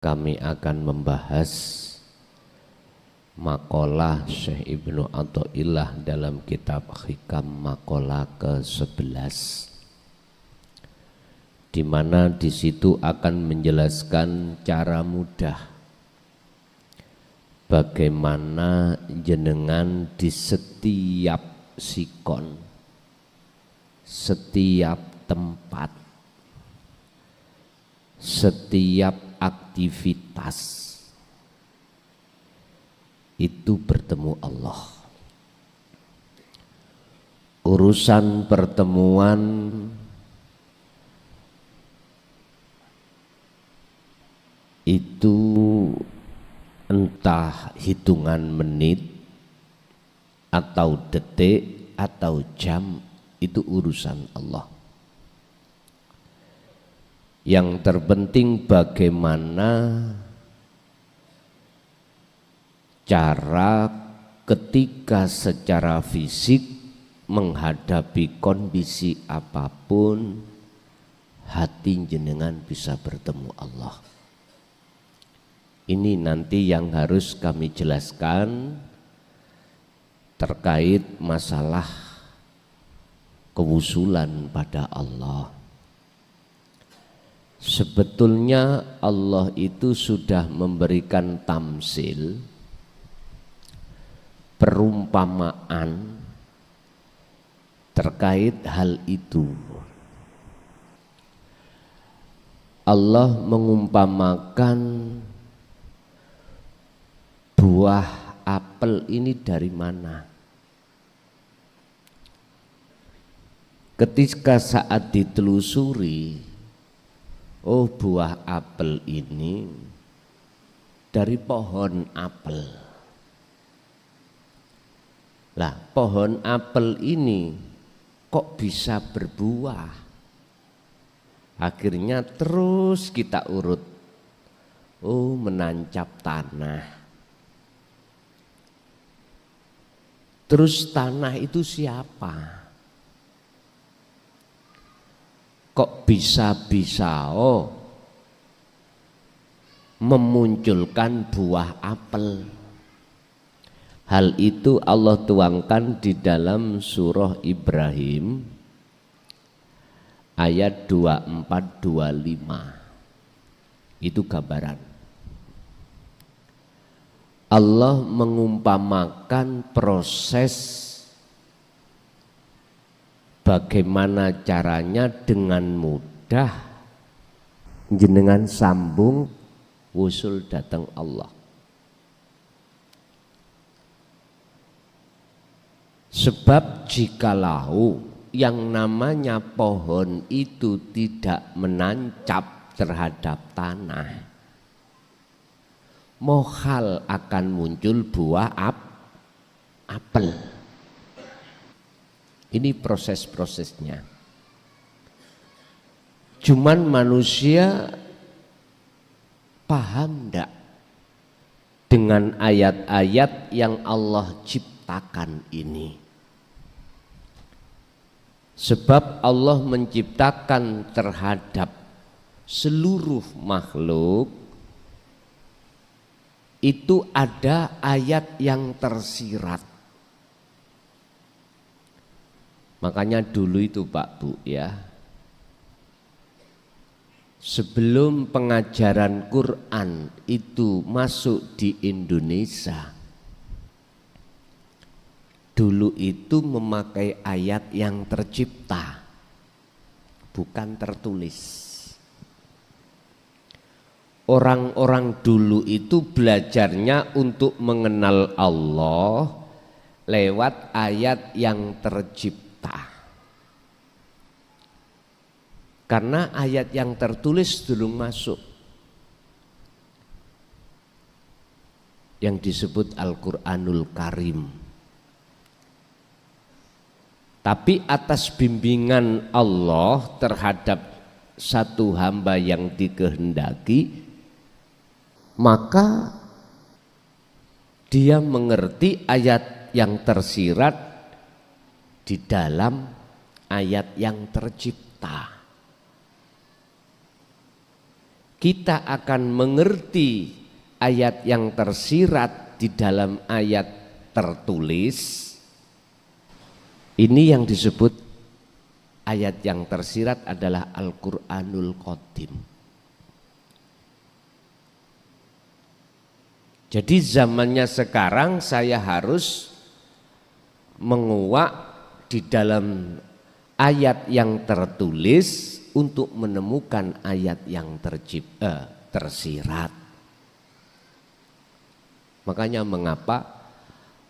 kami akan membahas maqalah Syekh Ibnu Athaillah dalam kitab Hikam maqalah ke-11, di mana di situ akan menjelaskan cara mudah bagaimana jenengan di setiap sikon, setiap tempat, setiap aktivitas itu bertemu Allah. Urusan pertemuan itu entah hitungan menit atau detik atau jam, itu urusan Allah. Yang terpenting bagaimana cara ketika secara fisik menghadapi kondisi apapun, hati jenengan bisa bertemu Allah. Ini nanti yang harus kami jelaskan terkait masalah kewusulan pada Allah. Sebetulnya Allah itu sudah memberikan tamsil, perumpamaan terkait hal itu. Allah mengumpamakan buah apel ini dari mana? Ketika saat ditelusuri, oh buah apel ini dari pohon apel. Lah pohon apel ini kok bisa berbuah? Akhirnya terus kita urut, oh menancap tanah. Terus tanah itu siapa? Kok bisa-bisa memunculkan buah apel? Hal itu Allah tuangkan di dalam surah Ibrahim ayat 24-25. Itu gambaran. Allah mengumpamakan proses bagaimana caranya dengan mudah jenengan sambung wusul datang Allah. Sebab jikalau yang namanya pohon itu tidak menancap terhadap tanah, mohal akan muncul buah apel. Ini proses-prosesnya. Cuman manusia paham enggak dengan ayat-ayat yang Allah ciptakan ini? Sebab Allah menciptakan terhadap seluruh makhluk itu ada ayat yang tersirat. Makanya dulu itu Pak Bu ya, sebelum pengajaran Quran itu masuk di Indonesia, dulu itu memakai ayat yang tercipta, bukan tertulis. Orang-orang dulu itu belajarnya untuk mengenal Allah lewat ayat yang tercipta. Karena ayat yang tertulis belum masuk, yang disebut Al-Quranul Karim. Tapi atas bimbingan Allah terhadap satu hamba yang dikehendaki, maka dia mengerti ayat yang tersirat di dalam ayat yang tercipta. kita akan mengerti ayat yang tersirat di dalam ayat tertulis. Ini yang disebut ayat yang tersirat adalah Al-Qur'anul Qadim. Jadi zamannya sekarang saya harus menguak di dalam ayat yang tertulis untuk menemukan ayat yang tersirat. Makanya mengapa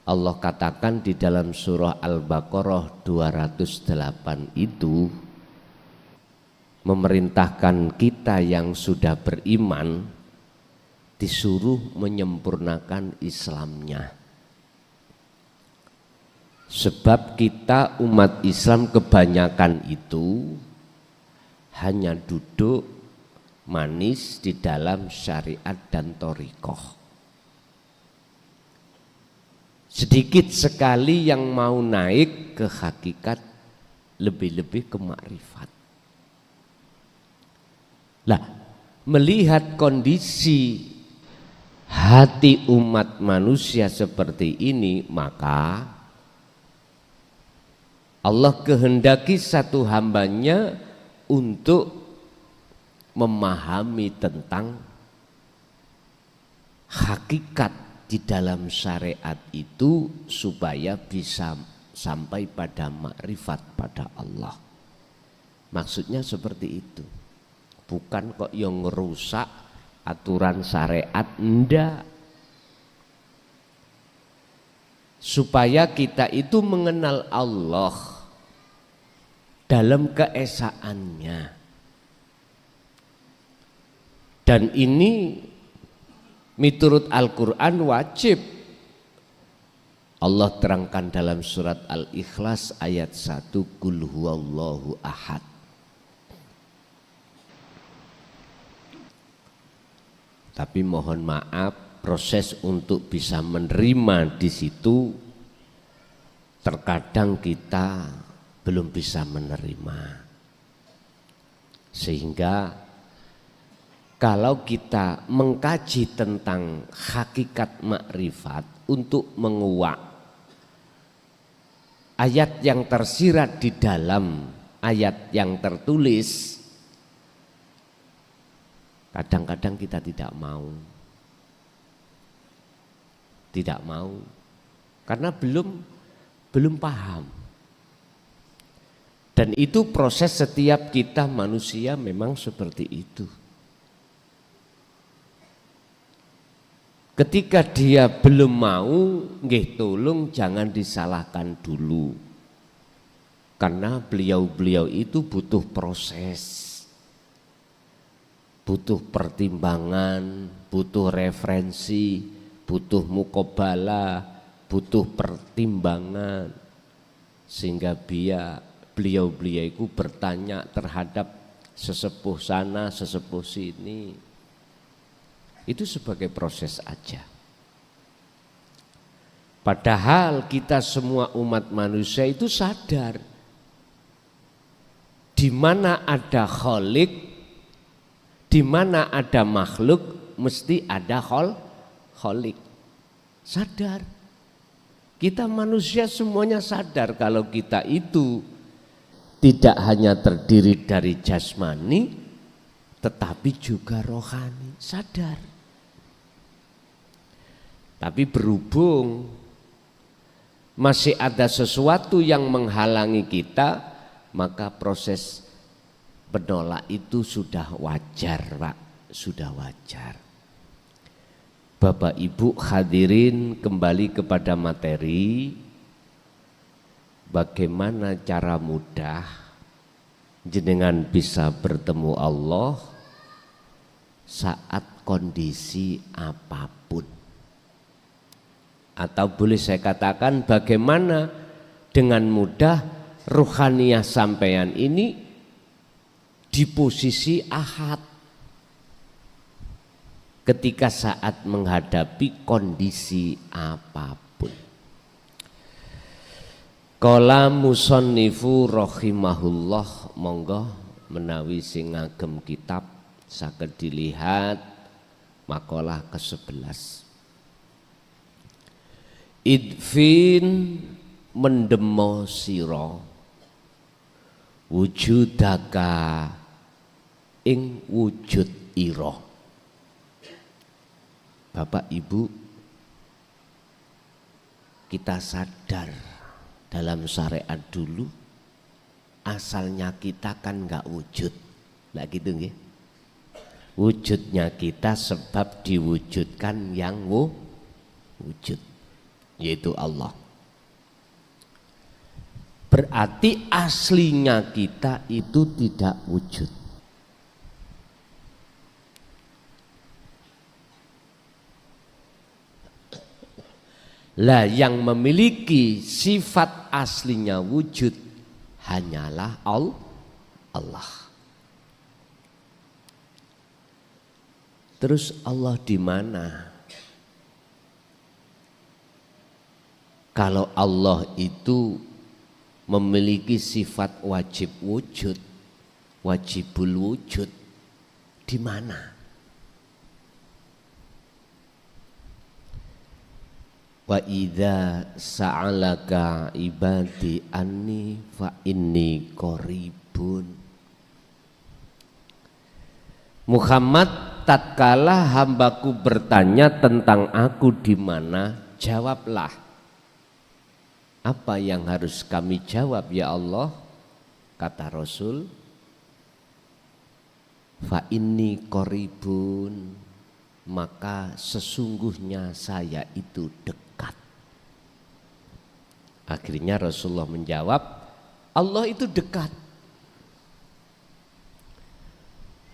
Allah katakan di dalam surah Al-Baqarah 208 itu memerintahkan kita yang sudah beriman disuruh menyempurnakan Islamnya. Sebab kita umat Islam kebanyakan itu hanya duduk manis di dalam syariat dan thariqah. Sedikit sekali yang mau naik ke hakikat, lebih-lebih ke makrifat. Lah, melihat kondisi hati umat manusia seperti ini, maka Allah kehendaki satu hambanya untuk memahami tentang hakikat di dalam syariat itu supaya bisa sampai pada makrifat pada Allah. Maksudnya seperti itu. Bukan kok yang ngerusak aturan syariat, enggak. Supaya kita itu mengenal Allah dalam keesaannya. Dan ini miturut Al-Quran wajib. Allah terangkan dalam surat Al-Ikhlas ayat 1, Qul huwallahu ahad. Tapi mohon maaf, proses untuk bisa menerima di situ terkadang kita belum bisa menerima. Sehingga kalau kita mengkaji tentang hakikat makrifat untuk menguak ayat yang tersirat di dalam ayat yang tertulis, kadang-kadang kita tidak mau. Tidak mau karena belum paham. Dan itu proses setiap kita manusia memang seperti itu. Ketika dia belum mau, nggih tolong jangan disalahkan dulu. Karena beliau-beliau itu butuh proses. Butuh pertimbangan, butuh referensi, butuh mukobalah, butuh pertimbangan, sehingga beliau-beliau itu bertanya terhadap sesepuh sana, sesepuh sini. Itu sebagai proses aja. Padahal kita semua umat manusia itu sadar di mana ada khalik, di mana ada makhluk, mesti ada khalik. Sadar. Kita manusia semuanya sadar kalau kita itu tidak hanya terdiri dari jasmani tetapi juga rohani. Sadar. Tapi berhubung masih ada sesuatu yang menghalangi kita, maka proses menolak itu sudah wajar, Pak. Sudah wajar. Bapak Ibu hadirin, kembali kepada materi. Bagaimana cara mudah jenengan bisa bertemu Allah saat kondisi apapun. Atau boleh saya katakan bagaimana dengan mudah ruhaniyah sampeyan ini di posisi ahad ketika saat menghadapi kondisi apapun. Qala musannifu rahimahullah, monggo menawi sing ngagem kitab saged dilihat makalah ke-11. Idfin mendemo sira wujudaka ing wujud ira. Bapak Ibu, kita sadar dalam syariat dulu asalnya kita kan enggak wujud. Enggak gitu nggih? Wujudnya kita sebab diwujudkan yang wujud, yaitu Allah. Berarti aslinya kita itu tidak wujud. Lah yang memiliki sifat aslinya wujud hanyalah Allah. Terus Allah di mana? Kalau Allah itu memiliki sifat wajib wujud, wajibul wujud, di mana? Wa idza sa'alaka ibadi anni fa inni qaribun. Muhammad, tatkala hambaku bertanya tentang aku di mana, jawablah. Apa yang harus kami jawab ya Allah? Kata Rasul, fa inni qaribun, maka sesungguhnya saya itu dekat. Akhirnya Rasulullah menjawab, Allah itu dekat.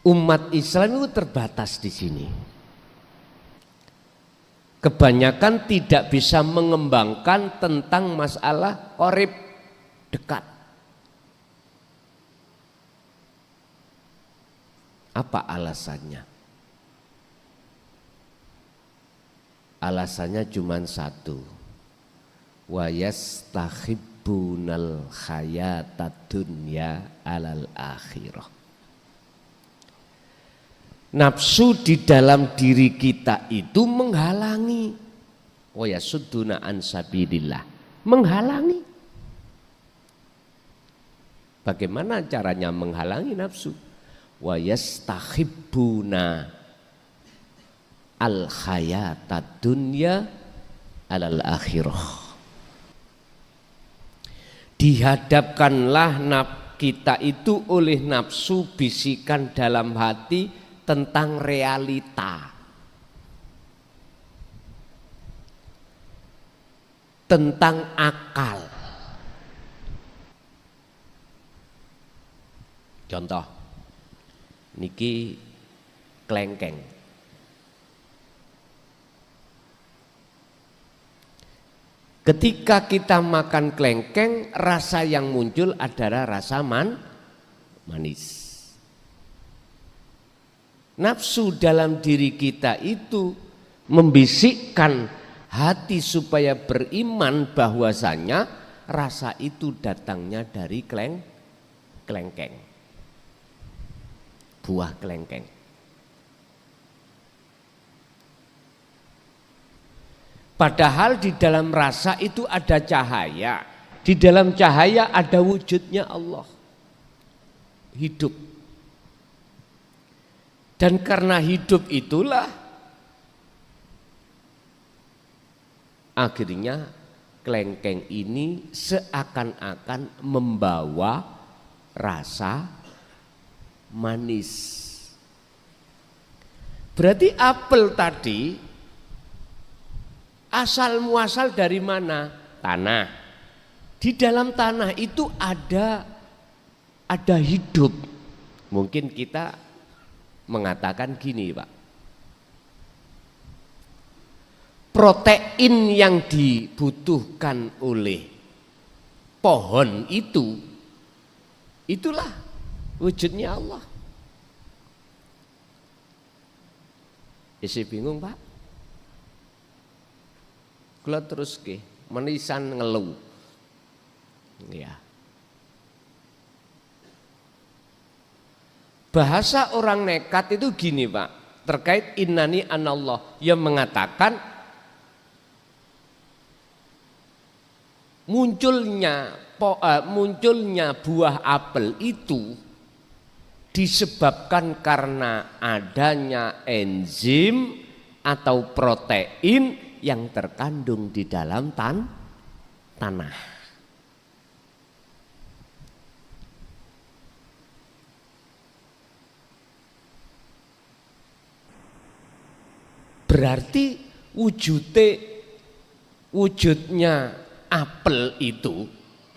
Umat Islam itu terbatas di sini. Kebanyakan tidak bisa mengembangkan tentang masalah qarib, dekat. Apa alasannya? Alasannya cuma satu. Wa yastahibbunal hayatad dunya alal akhirah. Nafsu di dalam diri kita itu menghalangi. Wa yasudduna an sabilillah, menghalangi. Bagaimana caranya menghalangi nafsu? Wa yastahibbuna al hayatad dunya alal akhirah. Dihadapkanlah kita itu oleh nafsu bisikan dalam hati tentang realita, tentang akal. Contoh, niki klengkeng. Ketika kita makan klengkeng, rasa yang muncul adalah rasa manis. Nafsu dalam diri kita itu membisikkan hati supaya beriman bahwasanya rasa itu datangnya dari klengkeng, buah klengkeng. Padahal di dalam rasa itu ada cahaya, di dalam cahaya ada wujudnya Allah, hidup. Dan karena hidup itulah akhirnya klengkeng ini seakan-akan membawa rasa manis. Berarti apel tadi asal muasal dari mana? Tanah. Di dalam tanah itu ada hidup. Mungkin kita mengatakan gini, Pak. Protein yang dibutuhkan oleh pohon itu, itulah wujudnya Allah. Isi bingung, Pak? Kula terus ke menisan ngeluh. Ya. Bahasa orang nekat itu gini Pak, terkait innani anallah, yang mengatakan munculnya buah apel itu disebabkan karena adanya enzim atau protein yang terkandung di dalam tanah. Berarti wujudnya apel itu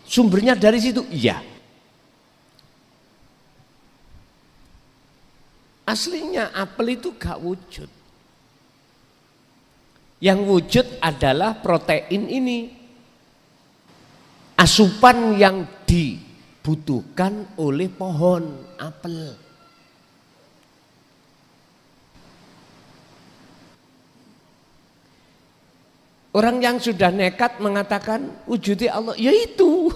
sumbernya dari situ? Iya. Aslinya apel itu gak wujud. Yang wujud adalah protein ini. Asupan yang dibutuhkan oleh pohon apel. Orang yang sudah nekat mengatakan wujudnya Allah, ya itu.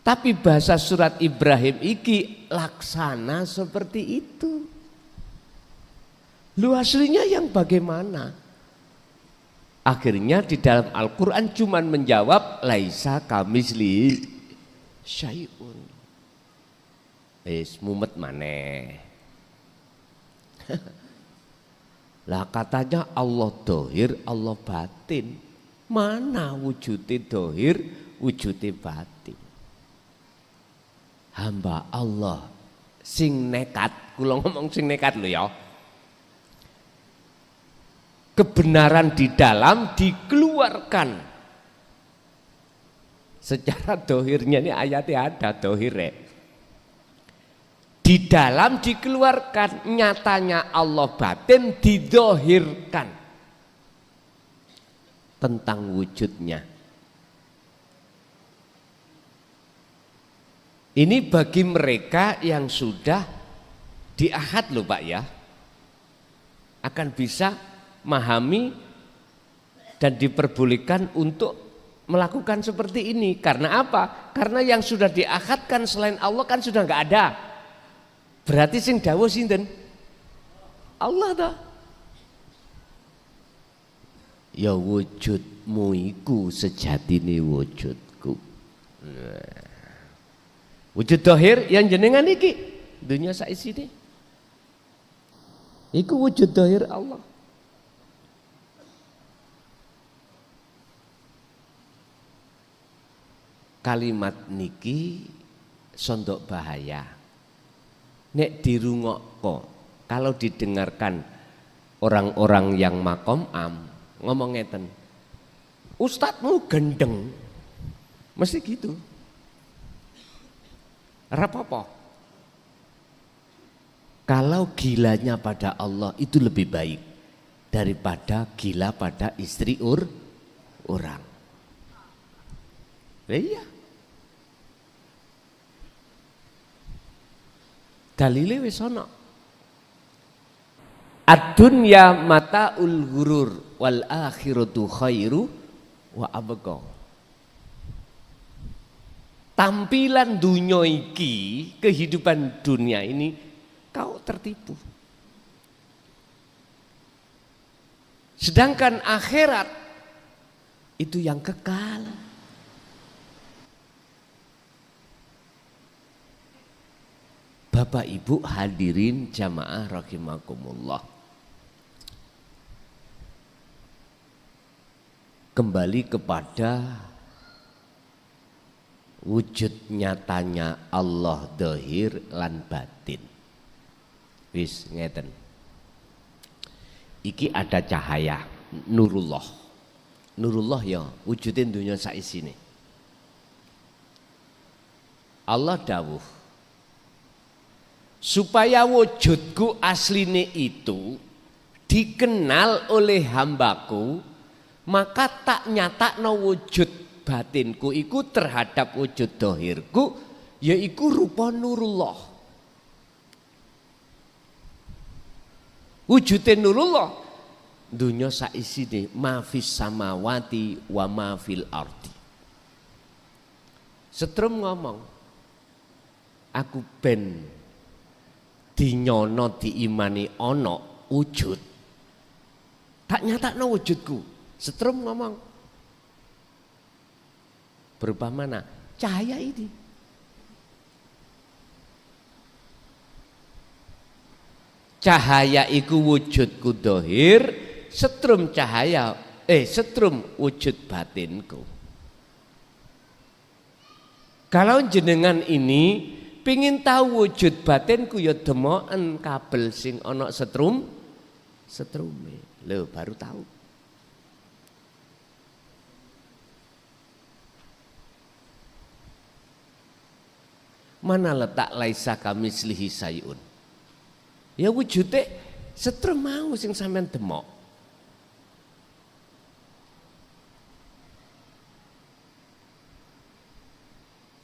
Tapi bahasa surat Ibrahim iki laksana seperti itu. Lu aslinya yang bagaimana? Akhirnya di dalam Al-Quran cuman menjawab laisa kamisli syai'un. Mumet maneh. Lah katanya Allah dohir, Allah batin. Mana wujudnya dohir, wujudnya batin. Hamba Allah sing nekat, kula ngomong sing nekat lho ya. Kebenaran di dalam dikeluarkan. Secara dohirnya ini ayatnya ada dohirnya. Di dalam dikeluarkan, nyatanya Allah batin didohirkan tentang wujudnya. Ini bagi mereka yang sudah diahad loh Pak ya, akan bisa memahami dan diperbolehkan untuk melakukan seperti ini. Karena apa? Karena yang sudah diahadkan selain Allah kan sudah nggak ada. Berarti sing dawuh sinten? Allah ta. Ya wujudmu iku sejatine wujudku. Wujud dohir yang jenengan iki dunia saisine. Iku wujud dohir Allah. Kalimat niki sondok bahaya. Nek dirungokko, kalau didengarkan orang-orang yang makom ngomong ngeten, ustadzmu gendeng, mesti gitu. Rapopo. Kalau gilanya pada Allah itu lebih baik daripada gila pada istri orang. Iya. Dalile wis ana. Ad-dunya mata'ul ghurur wal akhiratu khairu wa abqa. Tampilan dunia iki, kehidupan dunia ini kau tertipu. Sedangkan akhirat itu yang kekal. Bapak Ibu hadirin jamaah rahimakumullah. Kembali kepada wujud nyatanya Allah dohir lan batin. Wis ngeten. Iki ada cahaya nurullah. Nurullah ya wujudin dunia saisine. Allah dawuh supaya wujudku asline itu dikenal oleh hambaku, maka tak nyatakno wujud batinku iku terhadap wujud dohirku, yaiku rupa nurullah. Wujudin nurullah dunya saisine mafis samawati wa mafil ardi. Setrum ngomong aku ben dinyono diimani ono wujud. Tak nyatakno wujudku. Setrum ngomong. Berupa mana? Cahaya ini. Cahaya iku wujudku dohir, setrum wujud batinku. Kalau jenengan ini pingin tahu wujud batinku ya demoken kabel sing ana setrume. Lho baru tahu. Mana letak laisa kamislihi sayun? Ya wujudnya setrum mau sing sampean demok.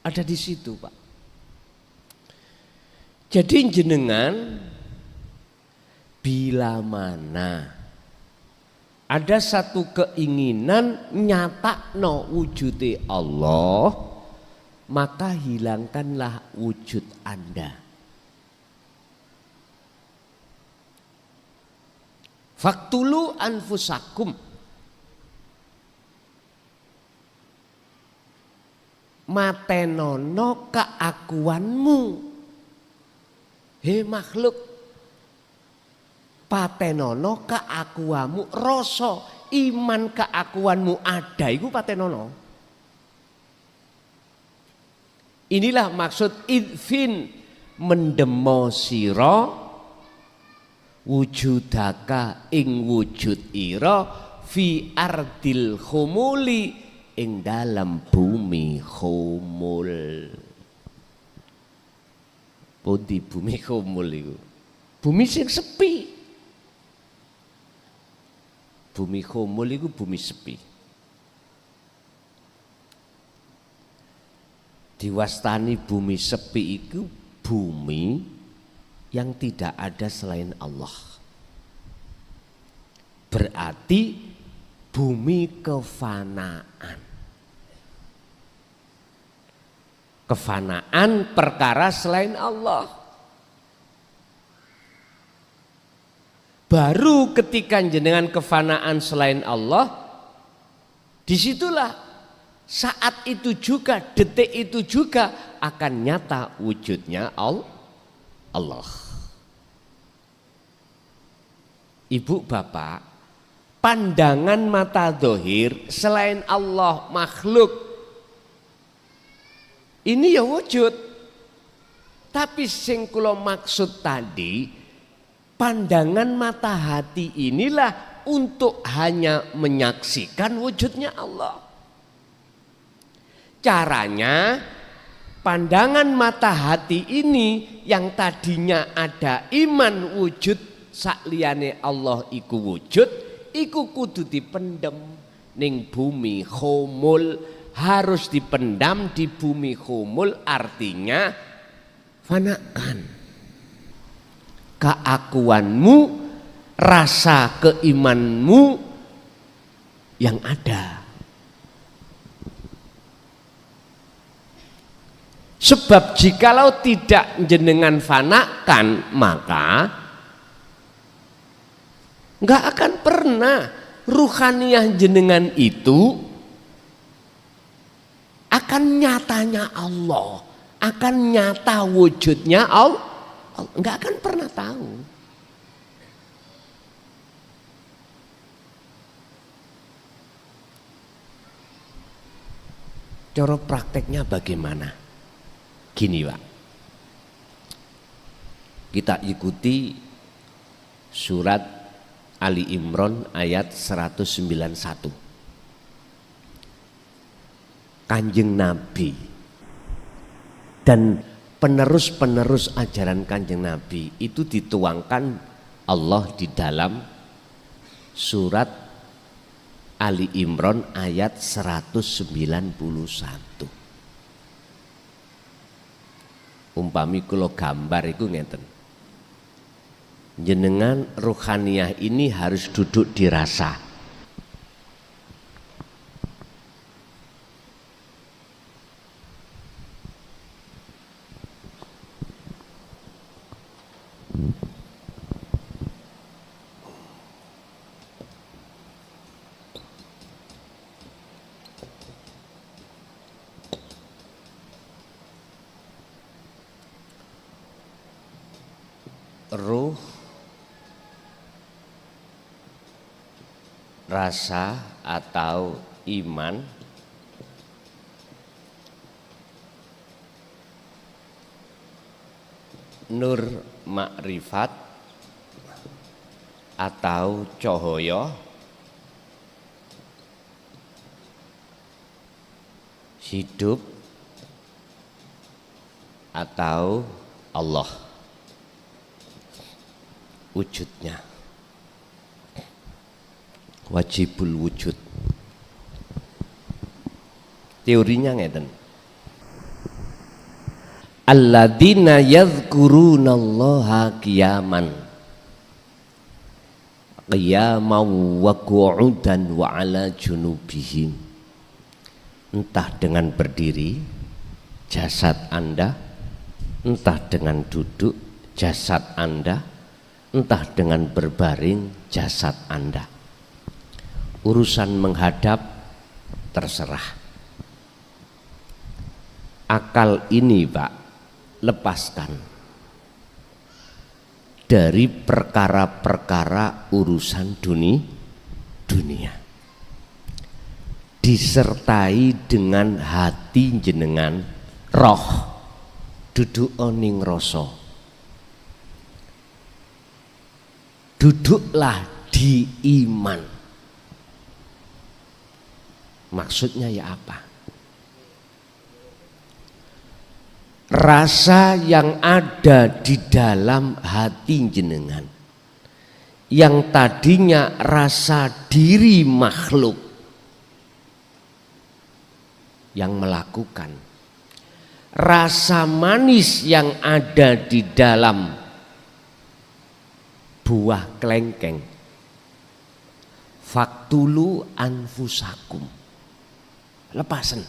Ada di situ, Pak. Jadi jenengan bila mana ada satu keinginan nyatakno wujude Allah, maka hilangkanlah wujud Anda. Faktulu anfusakum. Matenono keakuanmu. He makhluk, patenono keakuanmu, rasa iman keakuanmu ada iku patenono. Inilah maksud idfin mendemo sira wujudaka ing wujud ira fi ardil khumuli ing dalam bumi khumul. Pundi bumi khumul iku? Bumi sing sepi. Bumi khumul iku bumi sepi. Diwastani bumi sepi itu bumi yang tidak ada selain Allah. Berarti bumi kefanaan. Kefanaan perkara selain Allah. Baru ketika jenengan kefanaan selain Allah, disitulah saat itu juga, detik itu juga akan nyata wujudnya Allah. Ibu bapak, pandangan mata dohir selain Allah makhluk ini ya wujud. Tapi sing kula maksud tadi, pandangan mata hati inilah untuk hanya menyaksikan wujudnya Allah. Caranya pandangan mata hati ini yang tadinya ada iman wujud sakliyane Allah iku wujud, iku kudu dipendem ning bumi khumul. Harus dipendam di bumi khumul, artinya fanakan keakuanmu, rasa keimanmu yang ada. Sebab jikalau tidak jenengan fanakan, maka enggak akan pernah ruhaniyah jenengan itu akan nyatanya Allah, akan nyata wujudnya Allah, enggak akan pernah tahu. Cara prakteknya bagaimana? Gini Pak, kita ikuti surat Ali Imran ayat 191. Kanjeng Nabi dan penerus-penerus ajaran Kanjeng Nabi itu dituangkan Allah di dalam surat Ali Imran ayat 191. Umpami kula gambar iku ngeten. Jenengan ruhaniyah ini harus duduk dirasa. ruh, rasa atau iman, nur makrifat atau cahaya, hidup atau Allah wujudnya, wajibul wujud. Teorinya ngeten, alladzina yadhkurunallaha qiyaman wa qu'udan wa ala junubihim. Entah dengan berdiri jasad Anda, entah dengan duduk jasad Anda, entah dengan berbaring jasad Anda. Urusan menghadap terserah. Akal ini Pak, lepaskan dari perkara-perkara urusan dunia, disertai dengan hati jenengan, roh duduk oning rasa. Duduklah di iman. Maksudnya ya apa? Rasa yang ada di dalam hati jenengan, yang tadinya rasa diri makhluk yang melakukan, rasa manis yang ada di dalam buah kelengkeng, faktulu anfusakum, lepasan,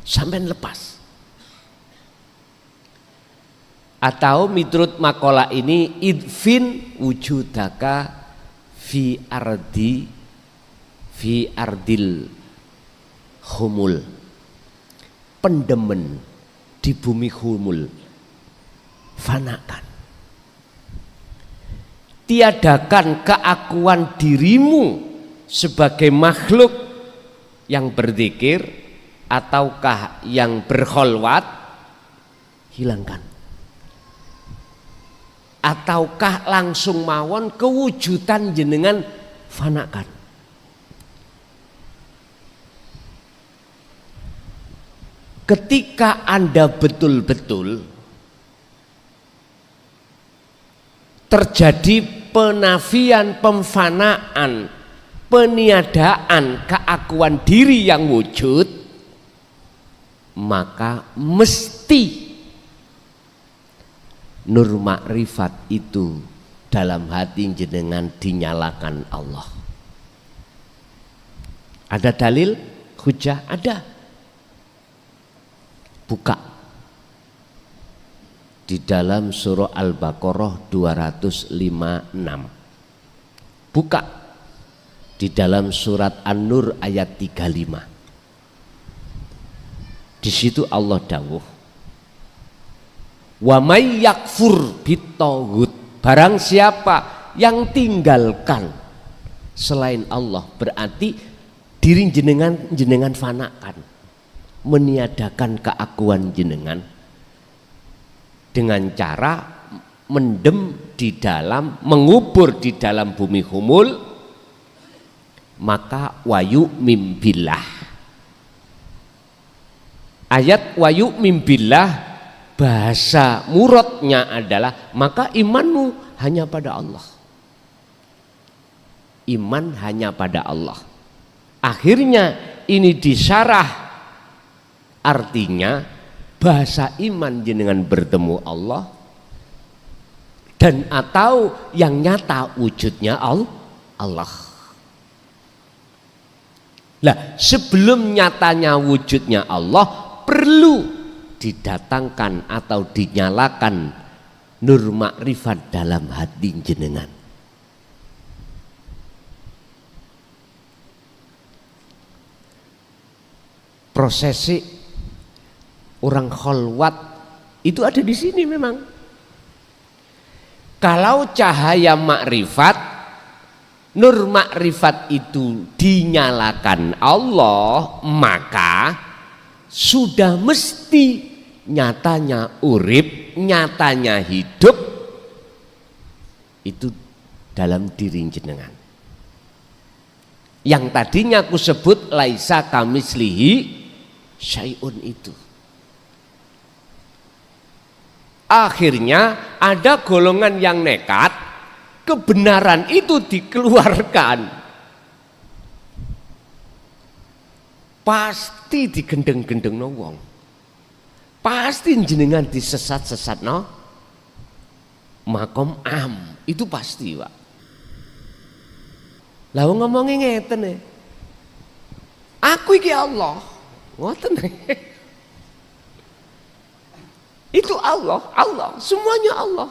sampai lepas. Atau miturut makalah ini, idfin wujudaka fi ardil humul, pendemen di bumi humul, fanakan. Tiadakan keakuan dirimu sebagai makhluk yang berzikir ataukah yang berkholwat, hilangkan. Ataukah langsung mawon kewujudan jenengan, fanakan. Ketika Anda betul-betul terjadi penafian, pemfanaan, peniadaan keakuan diri yang wujud, maka mesti nur makrifat itu dalam hati jenengan dinyalakan Allah. Ada dalil hujah? Ada. Buka di dalam surah Al-Baqarah 256. Buka di dalam surat An-Nur ayat 35. Di situ Allah dawuh, wa may yakfur bitaghut, barang siapa yang tinggalkan selain Allah, berarti diri jenengan fanakan, meniadakan keakuan jenengan dengan cara mendem di dalam, mengubur di dalam bumi humul, maka wayu mimbillah. Ayat wayu mimbillah bahasa muradnya adalah maka imanmu hanya pada Allah. Iman hanya pada Allah. Akhirnya ini disyarah, artinya bahasa iman jenengan bertemu Allah dan atau yang nyata wujudnya Allah. Lah sebelum nyatanya wujudnya Allah, perlu didatangkan atau dinyalakan nur makrifat dalam hati jenengan. Prosesi orang kholwat Itu ada di sini memang. Kalau cahaya makrifat, nur makrifat itu dinyalakan Allah, maka sudah mesti nyatanya urip, nyatanya hidup itu dalam diri jenengan. Yang tadinya aku sebut laisa kamislihi syai'un itu. Akhirnya ada golongan yang nekat, kebenaran itu dikeluarkan. Pasti digendeng-gendeng no wong. Pasti jenengan disesat-sesat no. Makom am, itu pasti, Pak. Lah ngomongin ngeten nih. Aku iki Allah. Ngoten. Itu Allah, semuanya Allah.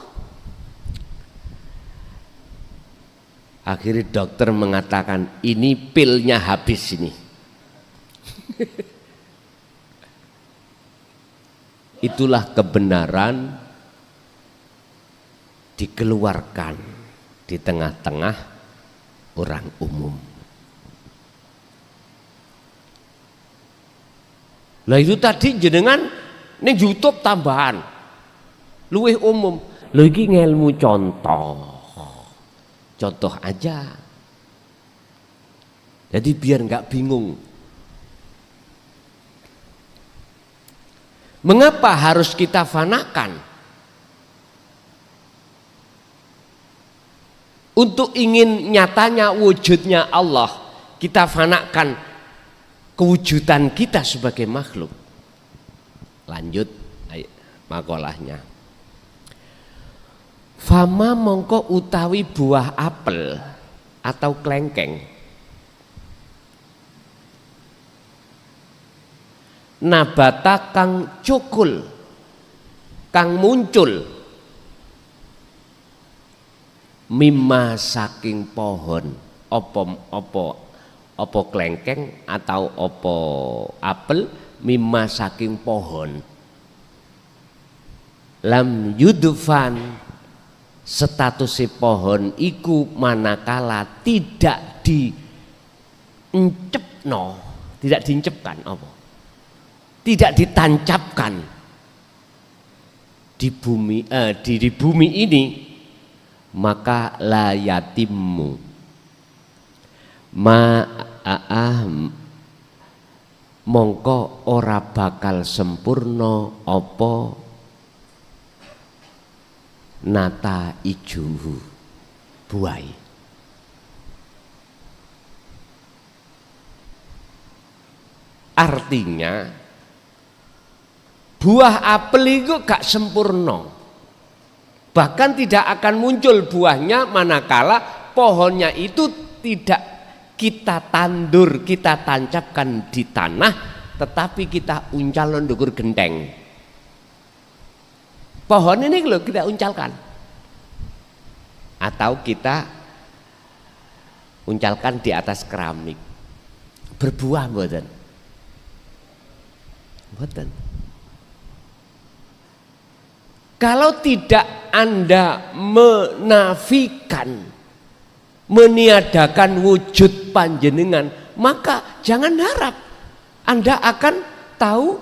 Akhirnya dokter mengatakan ini pilnya habis ini. Itulah kebenaran dikeluarkan di tengah-tengah orang umum. Lah itu tadi jenengan ning YouTube tambahan luwih umum. Lho iki ngelmu contoh aja, jadi biar nggak bingung. Mengapa harus kita fanakan? Untuk ingin nyatanya wujudnya Allah, kita fanakan kewujudan kita sebagai makhluk. Lanjut makolahnya. Fama mongko utawi buah apel atau klengkeng. Nabata kang cukul, kang muncul. Mimma saking pohon, opo klengkeng atau opo apel. Mimma saking pohon. Lam yudfan, status pohon iku manakala tidak diencepno, tidak diencepkan apa? Tidak ditancapkan di bumi ini, maka la yatimmu mongko ora bakal sempurna apa nata ijuhu buai. Artinya buah apel itu gak sempurna, bahkan tidak akan muncul buahnya manakala pohonnya itu tidak kita tandur, kita tancapkan di tanah, tetapi kita uncal ndukur genteng. Pohon ini loh kita uncalkan, atau kita uncalkan di atas keramik, berbuah mboten? Mboten. Kalau tidak Anda menafikan, meniadakan wujud panjenengan, maka jangan harap Anda akan tahu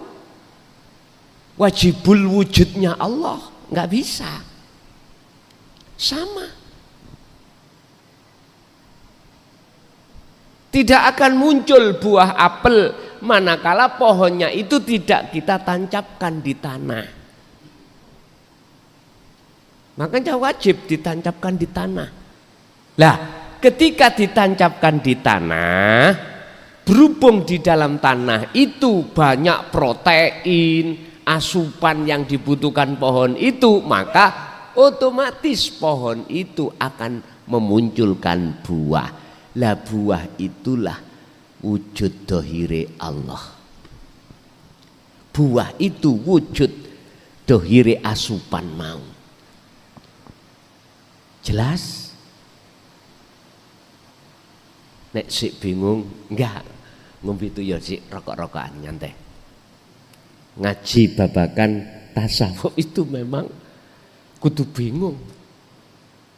wajibul wujudnya Allah. Nggak bisa. Sama. Tidak akan muncul buah apel manakala pohonnya itu tidak kita tancapkan di tanah. Makanya wajib ditancapkan di tanah. Lah, ketika ditancapkan di tanah, berhubung di dalam tanah itu banyak protein, asupan yang dibutuhkan pohon itu, maka otomatis pohon itu akan memunculkan buah. Lah buah itulah wujud dohire Allah. Buah itu wujud dohire asupan mau. Jelas? Nek sik bingung, enggak ngombe itu ya sik rokok-rokokan nyantai. Ngaji babakan tasawuf itu memang kudu bingung.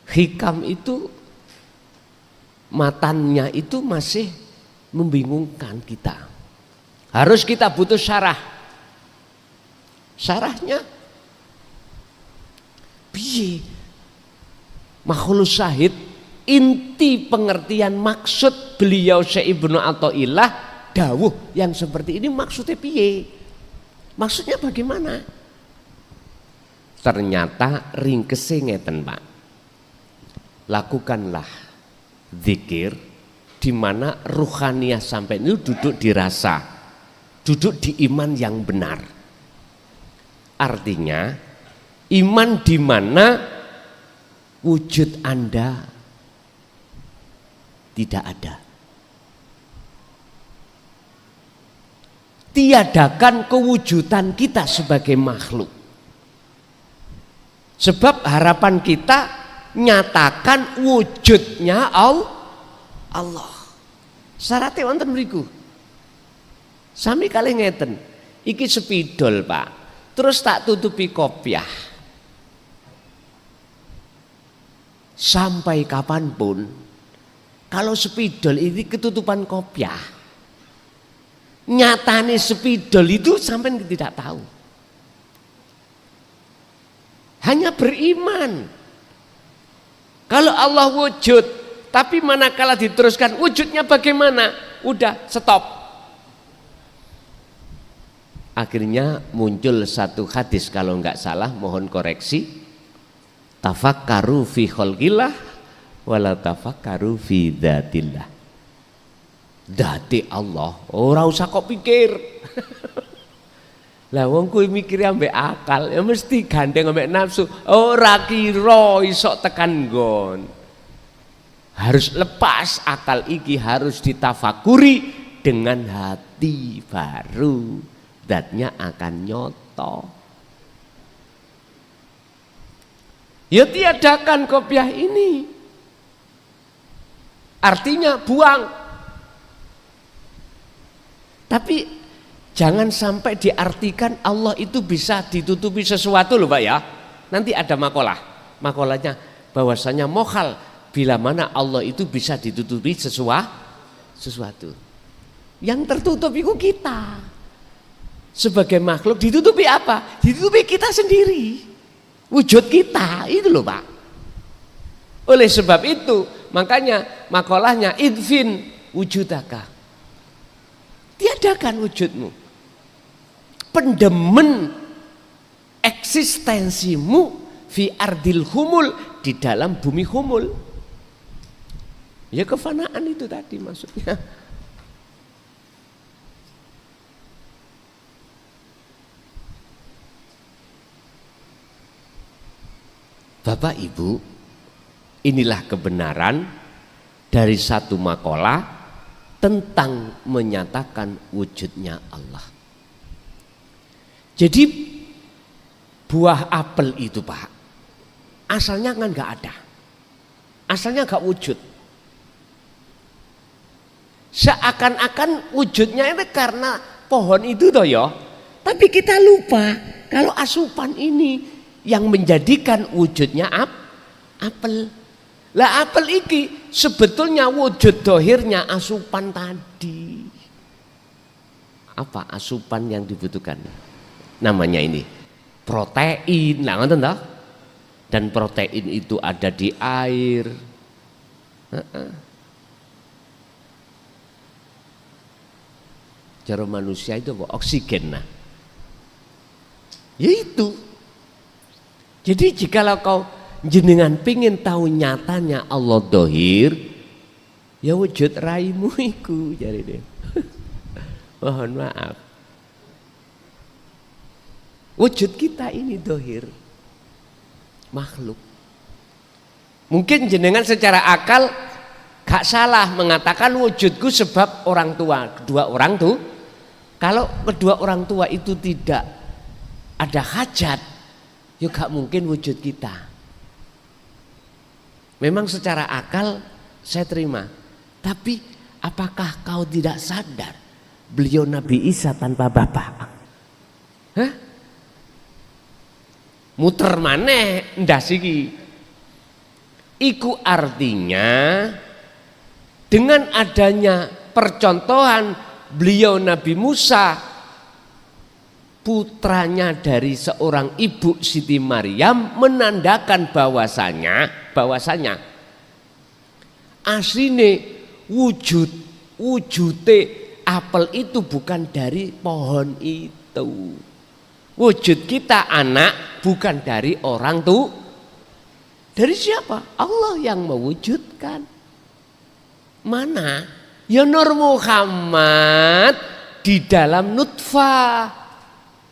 Hikam itu matannya itu masih membingungkan kita. Harus kita butuh syarah. Syarahnya piye? Makhlus syahid, inti pengertian maksud beliau Syekh Ibnu Athaillah dawuh yang seperti ini maksudnya piye? Maksudnya bagaimana? Ternyata ringkese ngeten, Pak. Lakukanlah zikir di mana ruhaniyah sampai itu duduk di rasa, duduk di iman yang benar. Artinya iman di mana wujud Anda tidak ada. Tiadakan kewujudan kita sebagai makhluk. Sebab harapan kita nyatakan wujudnya Allah. Syaratnya wonten mriku. Sami kali ngeten. Iki spidol, Pak. Terus tak tutupi kopiah. Sampai kapanpun kalau spidol ini ketutupan kopiah, nyatane spidol itu sampai tidak tahu. Hanya beriman. Kalau Allah wujud, tapi manakala diteruskan wujudnya bagaimana? Udah stop. Akhirnya muncul satu hadis kalau enggak salah, mohon koreksi. Tafakkaru fi khalqillah wala tafakkaru fi dzatillah. Dzati Allah, ora usah kok pikir. Lah wong kuwi mikir ambek akal, ya mesti gandeng ambek nafsu. Ora kira iso tekan nggon. Harus lepas akal iki, harus ditafakuri dengan hati, baru zatnya akan nyoto. Ya tiadakan kopiah ini. Artinya buang. Tapi jangan sampai diartikan Allah itu bisa ditutupi sesuatu loh Pak ya. Nanti ada makalah. Makalahnya bahwasanya mokhal bila mana Allah itu bisa ditutupi sesuatu. Yang tertutup itu kita. Sebagai makhluk ditutupi apa? Ditutupi kita sendiri. Wujud kita itu loh Pak. Oleh sebab itu makanya makalahnya idfin wujudaka. Tiadakan wujudmu. Pendemen eksistensimu fi ardil humul, di dalam bumi humul. Ya kefanaan itu tadi maksudnya. Bapak Ibu, inilah kebenaran dari satu makalah tentang menyatakan wujudnya Allah. Jadi buah apel itu Pak, asalnya kan nggak ada, asalnya nggak wujud. Seakan-akan wujudnya itu karena pohon itu toh ya. Tapi kita lupa kalau asupan ini yang menjadikan wujudnya apel. Lah apel iki sebetulnya wujud dohirnya asupan tadi. Apa asupan yang dibutuhkan? Namanya ini protein. Nah, ngerti toh? Dan protein itu ada di air. Cara manusia itu apa? Oksigen. Nah, ya itu. Jadi jikalau kau jenengan pingin tahu nyatanya Allah dohir, ya wujud raimu iku jadi dia. Mohon maaf. Wujud kita ini dohir, makhluk. Mungkin jenengan secara akal gak salah mengatakan wujudku sebab orang tua, kedua orang tuh. Kalau kedua orang tua itu tidak ada hajat, ya gak mungkin wujud kita. Memang secara akal saya terima. Tapi apakah kau tidak sadar beliau Nabi Isa tanpa bapak? Hah? muter maneh ndas iki. Iku artinya dengan adanya percontohan beliau Nabi Musa, putranya dari seorang ibu Siti Maryam, menandakan bahwasanya asline wujute apel itu bukan dari pohon itu. Wujud kita anak bukan dari orang tuh. Dari siapa? Allah yang mewujudkan. Mana? Ya Nur Muhammad di dalam nutfah.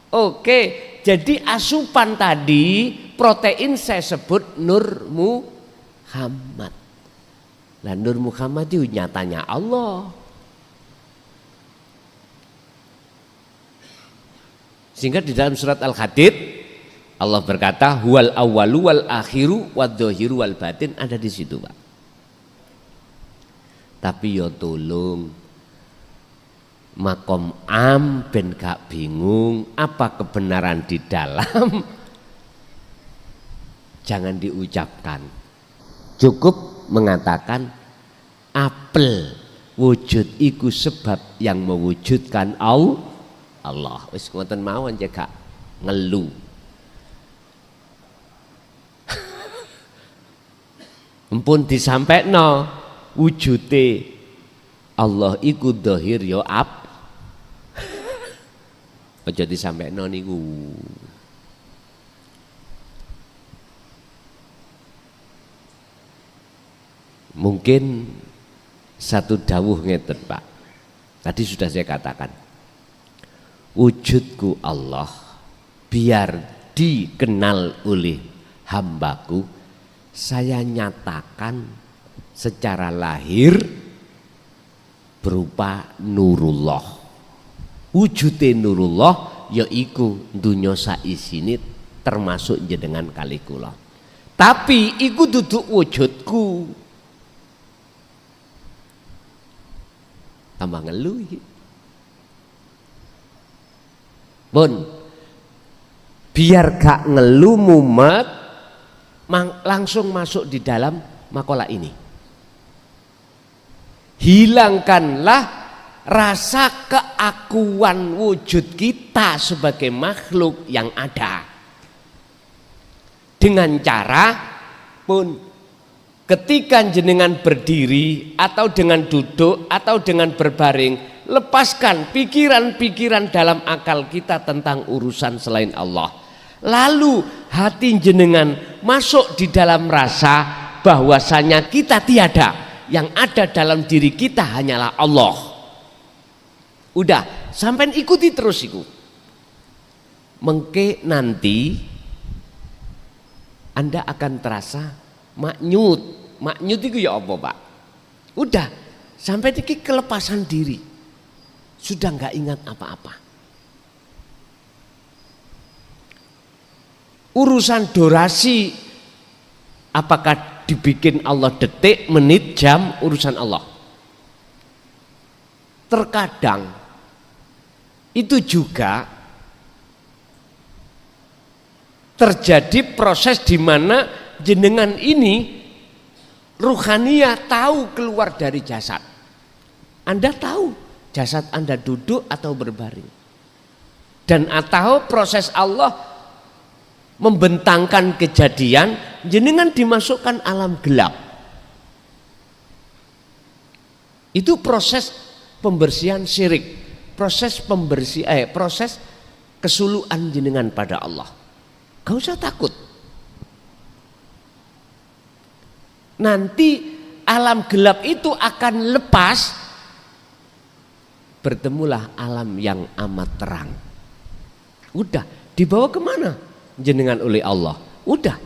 Oke, jadi asupan tadi protein saya sebut Nur Muhammad. Lah Nur Muhammad itu nyatanya Allah. Sehingga di dalam surat Al-Hadid Allah berkata huwal awwalu wal akhiru wadh-dhahiru wal batin, ada di situ, Pak. Tapi ya tolong makom am ben gak bingung apa kebenaran di dalam jangan diucapkan. Cukup mengatakan apel wujud iku sebab yang mewujudkan Allah. Wis ngoten mawon gak ngelu. Empun disampaikno wujude Allah iku dhahir ya aja disampaikno niku. Mungkin satu dawuh ngeten, Pak. Tadi sudah saya katakan. Wujudku Allah biar dikenal oleh hambaku, saya nyatakan secara lahir berupa Nurullah. Wujudnya Nurullah yaiku dunya saisine termasuk jenengan kali kula. Tapi iku duduk wujudku. Tambah ngeluh. Bon, biar gak ngeluh mumet, langsung masuk di dalam makalah ini. Hilangkanlah rasa keakuan wujud kita sebagai makhluk yang ada. Dengan cara pun ketika jenengan berdiri atau dengan duduk atau dengan berbaring, lepaskan pikiran-pikiran dalam akal kita tentang urusan selain Allah. Lalu hati jenengan masuk di dalam rasa bahwasanya kita tiada, yang ada dalam diri kita hanyalah Allah. Udah, sampai ikuti terus iku. Mengke nanti Anda akan terasa maknyut. Maknyut itu ya apa, Pak? Udah, sampai iki kelepasan diri. Sudah nggak ingat apa-apa. Urusan durasi, apakah dibikin Allah detik, menit, jam, urusan Allah. Terkadang itu juga terjadi proses di mana jenengan ini ruhaniyah tahu keluar dari jasad. Anda tahu jasad Anda duduk atau berbaring. Dan atau proses Allah membentangkan kejadian, jenengan dimasukkan alam gelap. Itu proses pembersihan syirik, proses proses kesuluhan jenengan pada Allah. Gak usah takut. Nanti alam gelap itu akan lepas, bertemulah alam yang amat terang. Udah, dibawa kemana? Jenengan oleh Allah. Udah.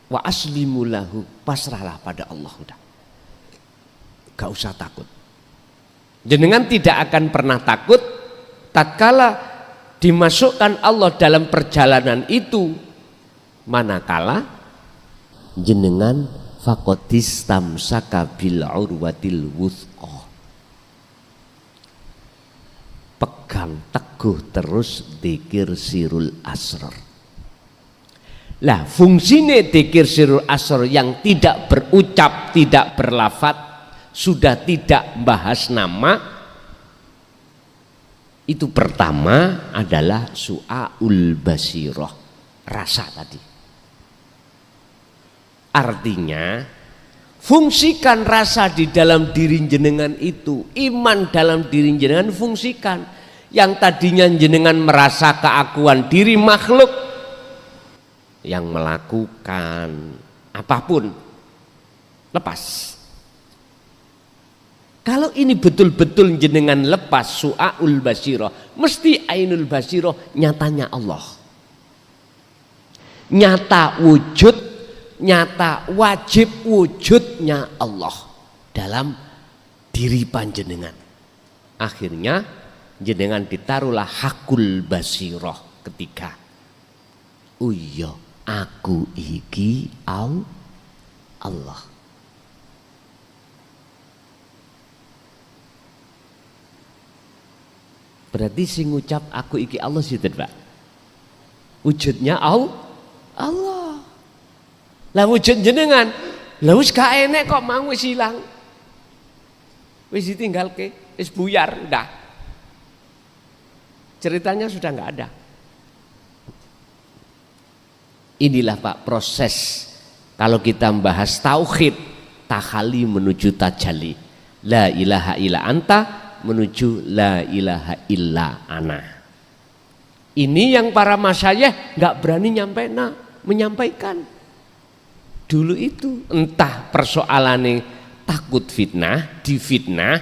Wa aslimulahu, pasrahlah pada Allah. Udah. Gak usah takut. Jenengan tidak akan pernah takut tatkala dimasukkan Allah dalam perjalanan itu, manakala jenengan faqadistamsaka bil urwatil wuthqa, pegang teguh aguh terus dzikir sirul asrar. Lah fungsine dzikir sirul asrar yang tidak berucap, tidak berlafat, sudah tidak bahas nama, itu pertama adalah su'aul basirah, rasa tadi. Artinya fungsikan rasa di dalam diri jenengan itu, iman dalam diri jenengan fungsikan. Yang tadinya jenengan merasa keakuan diri makhluk yang melakukan apapun, lepas. Kalau ini betul-betul jenengan lepas su'aul basirah, mesti ainul basirah nyatanya Allah. Nyata wujud, nyata wajib wujudnya Allah dalam diri panjenengan. Akhirnya jenengan ditaruhlah hakul basirah ketiga. Oh iya, aku iki Allah. Berarti sing ngucap aku iki Allah sinten, Pak? Wujudnya Allah. Lah wujud jenengan, lah wis gak enek kok mau wis ilang. Wis ditinggalke, wis buyar udah. Ceritanya sudah nggak ada. Inilah Pak proses kalau kita membahas tauhid, takhali menuju tajalli, la ilaha illa anta menuju la ilaha illa ana. Ini yang para masyayikh nggak berani menyampaikan. Dulu itu entah persoalannya takut fitnah, difitnah,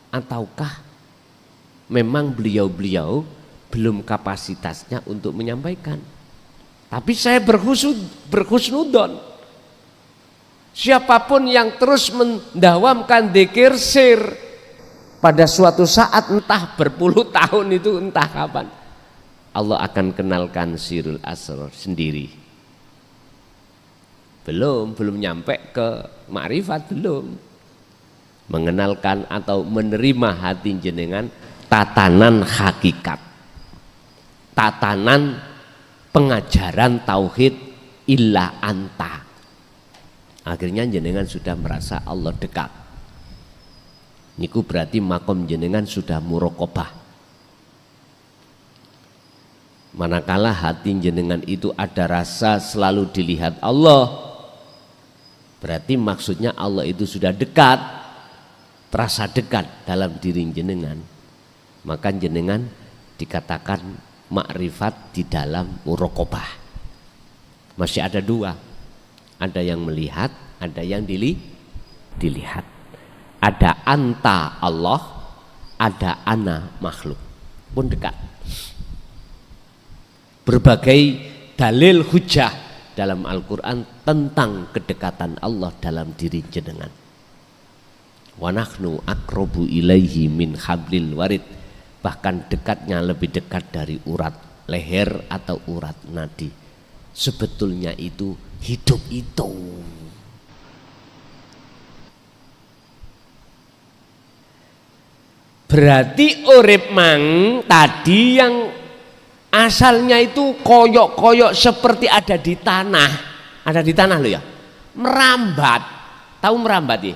ataukah memang beliau-beliau belum kapasitasnya untuk menyampaikan. Tapi saya berhusnudon. Siapapun yang terus mendawamkan dzikir sir, pada suatu saat entah berpuluh tahun itu entah kapan, Allah akan kenalkan sirul asrar sendiri. Belum nyampe ke makrifat, belum mengenalkan atau menerima hati jenengan tatanan hakikat, tatanan pengajaran tauhid illa anta. Akhirnya jenengan sudah merasa Allah dekat. Niku berarti makom jenengan sudah muraqabah. Manakala hati jenengan itu ada rasa selalu dilihat Allah, berarti maksudnya Allah itu sudah dekat, terasa dekat dalam diri jenengan. Maka jenengan dikatakan makrifat di dalam muraqabah. Masih ada dua, ada yang melihat, ada yang dilihat. Ada anta Allah, ada ana makhluk, pun dekat. Berbagai dalil hujah dalam Al-Quran tentang kedekatan Allah dalam diri jenengan. Wa nahnu aqrabu ilaihi min hablil warid, bahkan dekatnya lebih dekat dari urat leher atau urat nadi. Sebetulnya itu hidup itu. Berarti urip mang tadi yang asalnya itu koyok-koyok seperti ada di tanah loh ya, merambat, tahu merambat ya,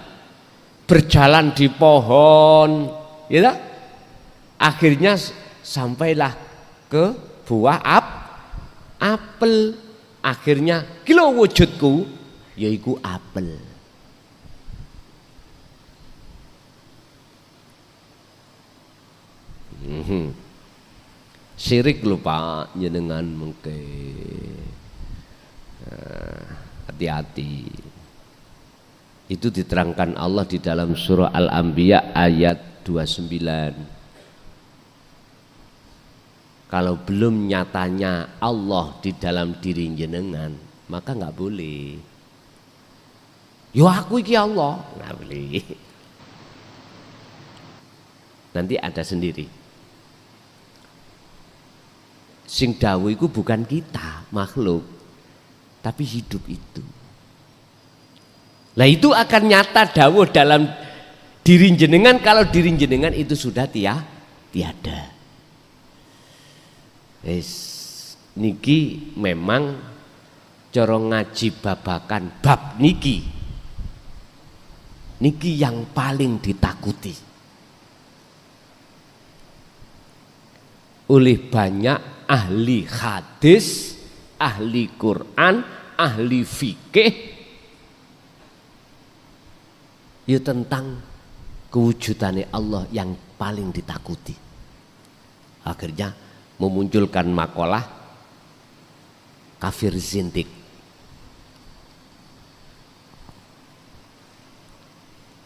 berjalan di pohon, ya, akhirnya sampailah ke buah apel, akhirnya kilo wujudku yaiku apel. Syirik lupa jenengan mungkin, hati-hati. Itu diterangkan Allah di dalam surah Al-Anbiya ayat 29. Kalau belum nyatanya Allah di dalam diri jenengan, maka nggak boleh. Yo aku iki Allah, nggak boleh. Nanti ada sendiri. Sing dawuh iku bukan kita makhluk, tapi hidup itu. Lah itu akan nyata dawuh dalam diri jenengan kalau diri jenengan itu sudah tiada. Niki memang cara ngaji babakan bab niki yang paling ditakuti oleh banyak ahli hadis, ahli Quran, ahli fikih ya tentang kewujudannya Allah yang paling ditakuti. Akhirnya memunculkan makalah kafir zindik.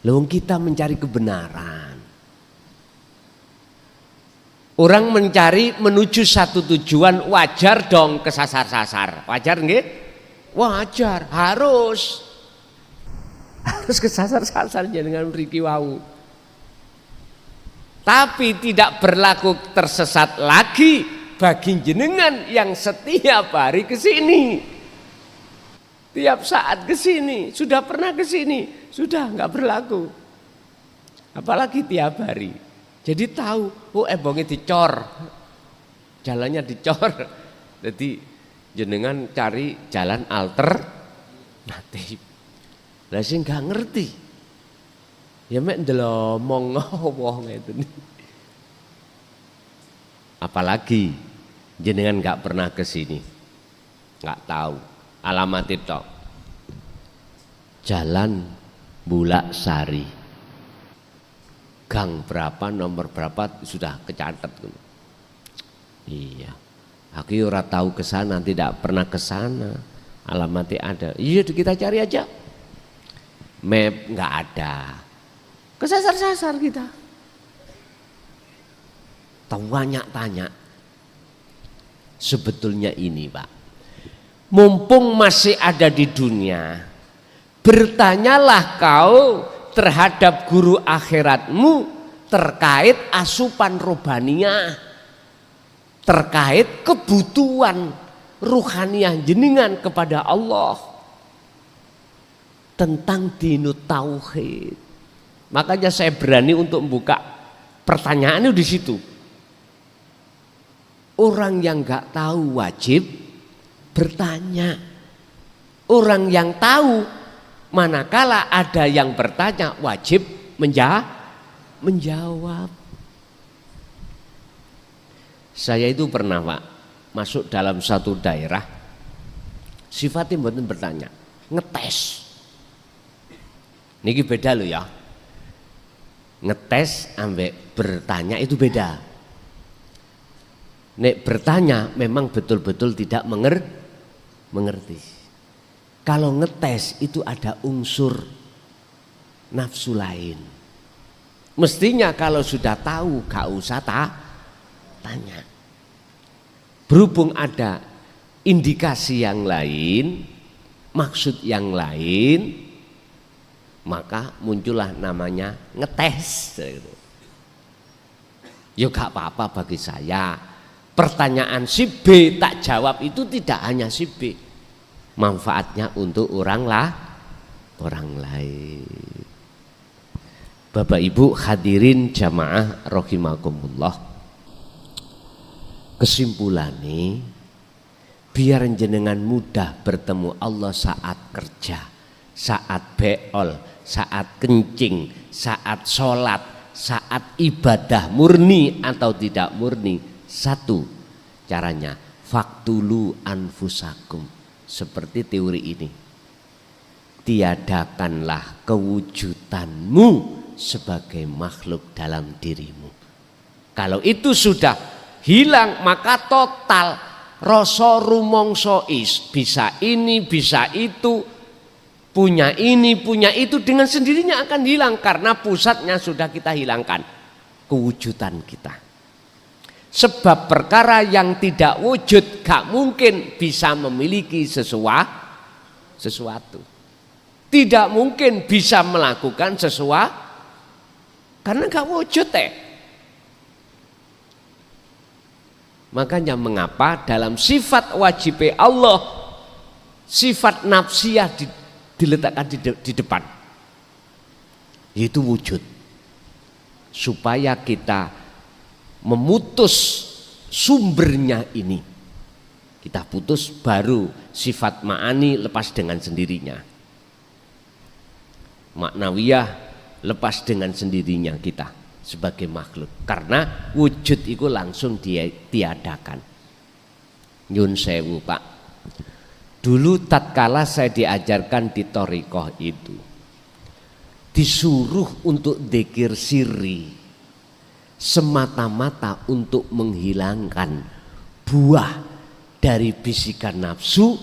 Lalu kita mencari kebenaran. Orang mencari menuju satu tujuan, wajar dong kesasar-sasar. Wajar nggih? Wajar, harus kesasar-sasar dengan mriki wau. Tapi tidak berlaku tersesat lagi bagi jenengan yang setiap hari ke sini. Tiap saat ke sini, sudah pernah ke sini, sudah enggak berlaku. Apalagi tiap hari. Jadi tahu, ebonge dicor. Jalannya dicor. Jadi jenengan cari jalan alternatif. Lah sing enggak ngerti. Ya mek ndelomong wong itu. Apalagi jenengan nggak pernah ke sini, nggak tahu alamat itu. Jalan Bulak Sari, gang berapa, nomor berapa sudah kecatat. Iya, aku ora tahu ke sana, tidak pernah ke sana. Alamatnya ada. Iya, kita cari aja. Map nggak ada. Kesasar-sasar kita. Tanya. Sebetulnya ini Pak, mumpung masih ada di dunia, bertanyalah kau terhadap guru akhiratmu terkait asupan rohaniah, terkait kebutuhan ruhaniah jenengan kepada Allah, tentang dinut tauhid. Makanya saya berani untuk membuka pertanyaan itu di situ. Orang yang nggak tahu wajib bertanya. Orang yang tahu manakala ada yang bertanya wajib menjawab. Saya itu pernah Pak masuk dalam satu daerah, sifatnya mboten bertanya, ngetes. Niki beda loh ya. Ngetes ambek bertanya itu beda. Nek bertanya memang betul-betul tidak mengerti. Kalau ngetes itu ada unsur nafsu lain. Mestinya kalau sudah tahu gak usah tanya. Berhubung ada indikasi yang lain, maksud yang lain, maka muncullah namanya ngetes. Ya gak apa-apa bagi saya. Pertanyaan si B tak jawab itu tidak hanya si B. Manfaatnya untuk orang lain. Bapak Ibu hadirin jamaah rahimakumullah. Kesimpulannya, biar jenengan mudah bertemu Allah saat kerja, saat beol, saat kencing, saat sholat, saat ibadah murni atau tidak murni. Satu caranya, faktulu anfusakum. Seperti teori ini, tiadakanlah kewujudanmu sebagai makhluk dalam dirimu. Kalau itu sudah hilang, maka total rasa rumangsa bisa ini, bisa itu, punya ini, punya itu, dengan sendirinya akan hilang karena pusatnya sudah kita hilangkan, kewujudan kita. Sebab perkara yang tidak wujud gak mungkin bisa memiliki sesuatu. Tidak mungkin bisa melakukan sesuatu karena gak wujud Makanya mengapa dalam sifat wajib Allah, sifat nafsiyah diletakkan di depan, yaitu wujud, supaya kita memutus sumbernya ini. Kita putus baru sifat ma'ani lepas dengan sendirinya. Maknawiyah lepas dengan sendirinya kita sebagai makhluk. Karena wujud itu langsung tiadakan. Nyun sewu Pak. Dulu tatkala saya diajarkan di thariqah itu, disuruh untuk dzikir sirri semata-mata untuk menghilangkan buah dari bisikan nafsu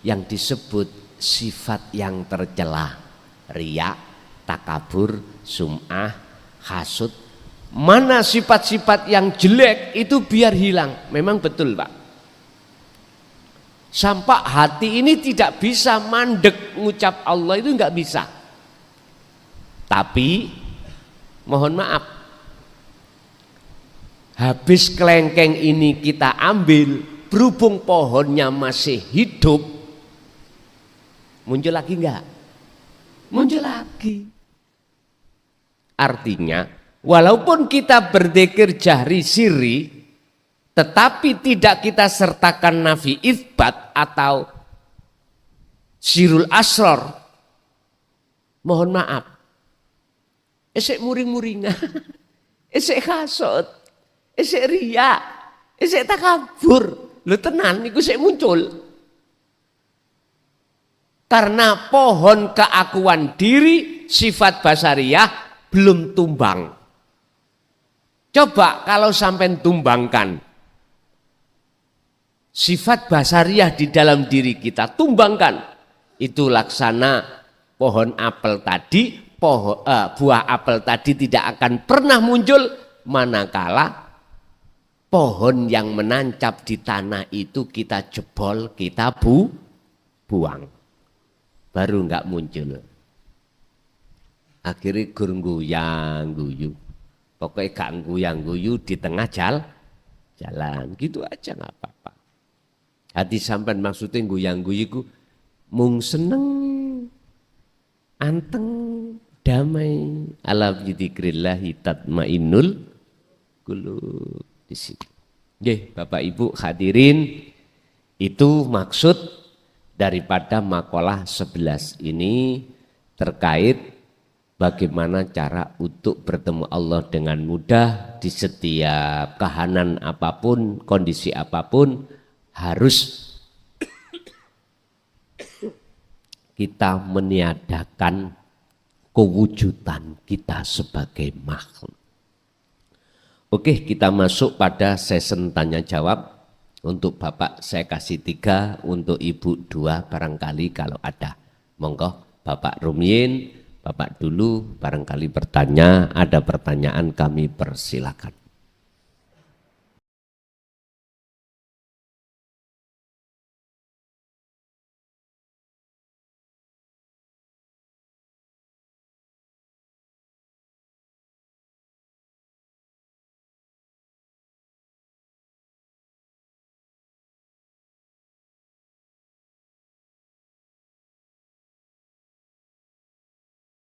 yang disebut sifat yang tercela, riya, takabur, sum'ah, hasud. Mana sifat-sifat yang jelek itu biar hilang. Memang betul Pak. Sampai hati ini tidak bisa mandek ngucap Allah itu enggak bisa. Tapi mohon maaf, habis kelengkeng ini kita ambil, berhubung pohonnya masih hidup, muncul lagi enggak? Muncul lagi. Artinya walaupun kita berzikir jahri sirri, tetapi tidak kita sertakan nafi itsbat atau sirul asror, mohon maaf, esek muring-muringan, esek hasud, esek riya, esek takabur, lu tenan iku sik muncul. Karena pohon keakuan diri sifat basariyah belum tumbang. Coba kalau sampai tumbangkan sifat basariyah di dalam diri kita, tumbangkan, itu laksana pohon apel tadi, buah apel tadi tidak akan pernah muncul manakala pohon yang menancap di tanah itu kita jebol, kita buang, baru enggak muncul. Akhirnya gur guyang guyu, pokoknya gak guyang guyu di tengah jalan, gitu aja nggak apa-apa. Hati sampean maksudnya guyang guyiku mung seneng, anteng, damai, ala dzikrillahi tatmainnul qulub. Di situ. Nggih, Bapak Ibu hadirin, itu maksud daripada makalah 11 ini terkait bagaimana cara untuk bertemu Allah dengan mudah di setiap kahanan apapun, kondisi apapun. Harus kita meniadakan kewujudan kita sebagai makhluk. Oke, kita masuk pada sesi tanya jawab. Untuk Bapak saya kasih 3, untuk Ibu 2 barangkali kalau ada. Monggo Bapak Rumyin, Bapak dulu barangkali bertanya, ada pertanyaan kami persilakan.